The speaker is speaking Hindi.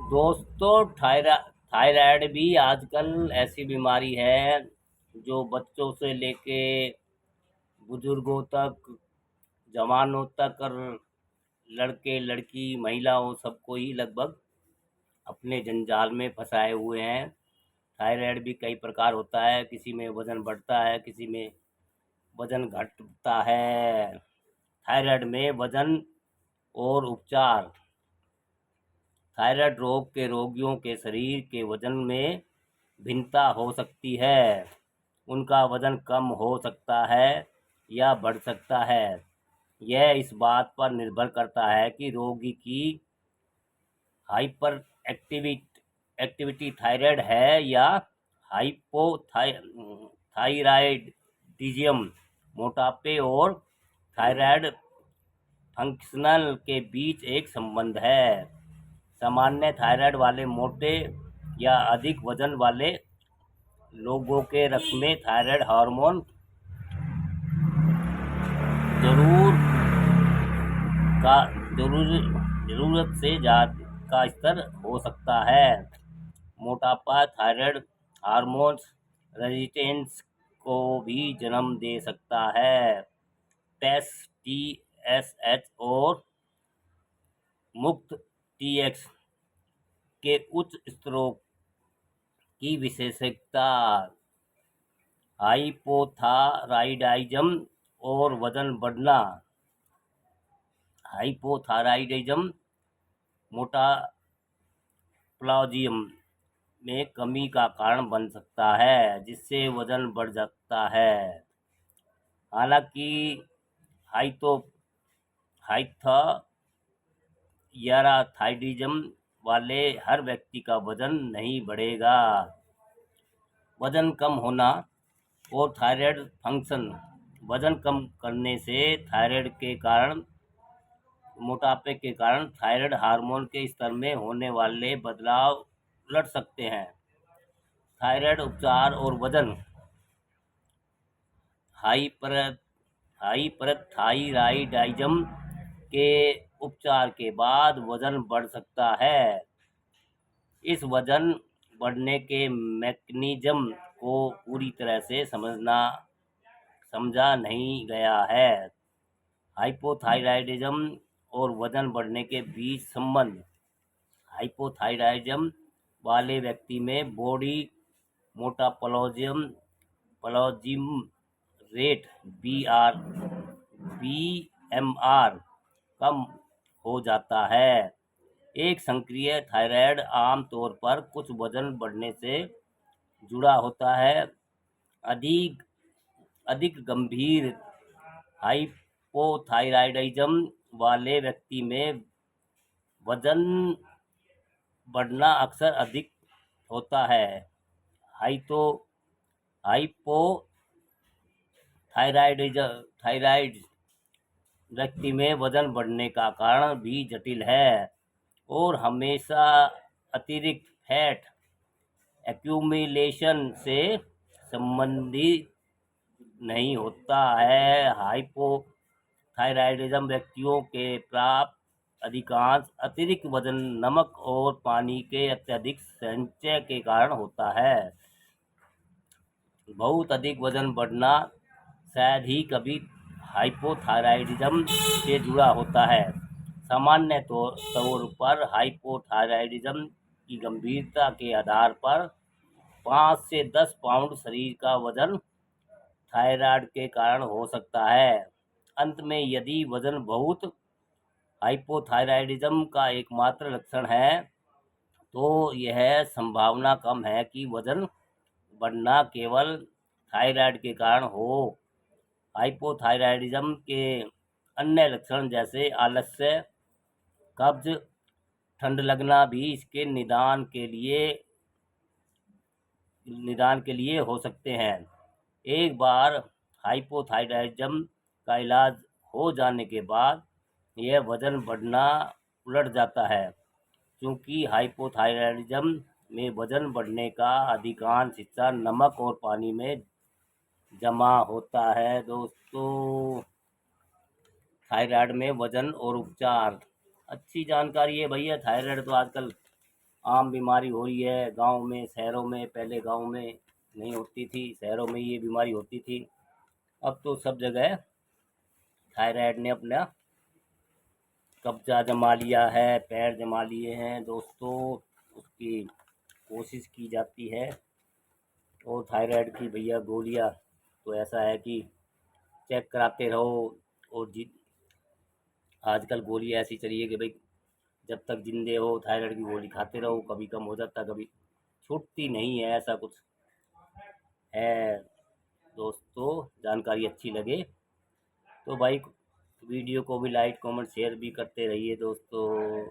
दोस्तों, थायराइड भी आजकल ऐसी बीमारी है जो बच्चों से लेके बुजुर्गों तक, जवानों तक और लड़के लड़की महिलाओं सबको ही लगभग अपने जंजाल में फंसाए हुए हैं। थायराइड भी कई प्रकार होता है, किसी में वजन बढ़ता है, किसी में वजन घटता है। थायराइड में वजन और उपचार। थायराइड रोग के रोगियों के शरीर के वजन में भिन्नता हो सकती है। उनका वजन कम हो सकता है या बढ़ सकता है। यह इस बात पर निर्भर करता है कि रोगी की हाइपर एक्टिविटी थायराइड है या हाइपोथायराइडिज्म। मोटापे और थायराइड फंक्शनल के बीच एक संबंध है। सामान्य थायराइड वाले मोटे या अधिक वजन वाले लोगों के रक्त में थायराइड हार्मोन जरूर का जरूरत से ज़्यादा का स्तर हो सकता है। मोटापा थायराइड हार्मोन्स रेजिस्टेंस को भी जन्म दे सकता है। टेस्ट TSH और मुक्त TX के उच्च स्तरों की विशेषता। हाइपोथायराइडिज्म और वजन बढ़ना। हाइपोथायराइडिज्म मेटाबॉलिज्म में कमी का कारण बन सकता है, जिससे वजन बढ़ सकता है। हालांकि हाइपोथायराइडिज्म वाले हर व्यक्ति का वजन नहीं बढ़ेगा। वजन कम होना और थायराइड फंक्शन। वजन कम करने से थायराइड के कारण मोटापे के कारण थायराइड हार्मोन के स्तर में होने वाले बदलाव उलट सकते हैं। थायराइड उपचार और वजन। हाइपरथायराइडिज्म के उपचार के बाद वजन बढ़ सकता है। इस वजन बढ़ने के मैकेनिज्म को पूरी तरह से समझा नहीं गया है। हाइपोथायराइडिज्म और वजन बढ़ने के बीच संबंध। हाइपोथायराइडिज्म वाले व्यक्ति में बॉडी मेटाबॉलिज्म रेट BMR कम हो जाता है। एक सक्रिय थायराइड आमतौर पर कुछ वजन बढ़ने से जुड़ा होता है। अधिक गंभीर हाइपोथायराइडिज्म वाले व्यक्ति में वजन बढ़ना अक्सर अधिक होता है। हाइपोथायराइड व्यक्ति में वजन बढ़ने का कारण भी जटिल है और हमेशा अतिरिक्त फैट एक्यूमुलेशन से संबंधित नहीं होता है। हाइपोथायराइडिज्म व्यक्तियों के प्राप्त अधिकांश अतिरिक्त वजन नमक और पानी के अत्यधिक संचय के कारण होता है। बहुत अधिक वजन बढ़ना शायद ही कभी हाइपोथायराइडिज्म से जुड़ा होता है। सामान्य तौर पर हाइपोथायराइडिज्म की गंभीरता के आधार पर 5 से 10 पाउंड शरीर का वजन थायराइड के कारण हो सकता है। अंत में, यदि वजन बहुत हाइपोथायराइडिज्म का एकमात्र लक्षण है, तो यह संभावना कम है कि वजन बढ़ना केवल थायराइड के कारण हो। हाइपोथायराइडिज्म के अन्य लक्षण जैसे आलस्य, कब्ज, ठंड लगना भी इसके निदान के लिए हो सकते हैं। एक बार हाइपोथायराइडिज्म का इलाज हो जाने के बाद यह वजन बढ़ना उलट जाता है, क्योंकि हाइपोथायराइडिज्म में वजन बढ़ने का अधिकांश हिस्सा नमक और पानी में जमा होता है। दोस्तों, थायराइड में वजन और उपचार। अच्छी जानकारी है भैया। थायराइड तो आजकल आम बीमारी हो रही है गांव में, शहरों में। पहले गांव में नहीं होती थी, शहरों में ये बीमारी होती थी। अब तो सब जगह थायराइड ने अपना कब्जा जमा लिया है, पैर जमा लिए हैं दोस्तों। उसकी कोशिश की जाती है। और थायराइड की भैया गोलियां तो ऐसा है कि चेक कराते रहो। और जी, आजकल गोली ऐसी चली है कि भाई जब तक जिंदे हो थायराइड की गोली खाते रहो, कभी कम हो जाता, कभी छूटती नहीं है, ऐसा कुछ है दोस्तों। जानकारी अच्छी लगे तो भाई वीडियो को भी लाइक कमेंट शेयर भी करते रहिए दोस्तों।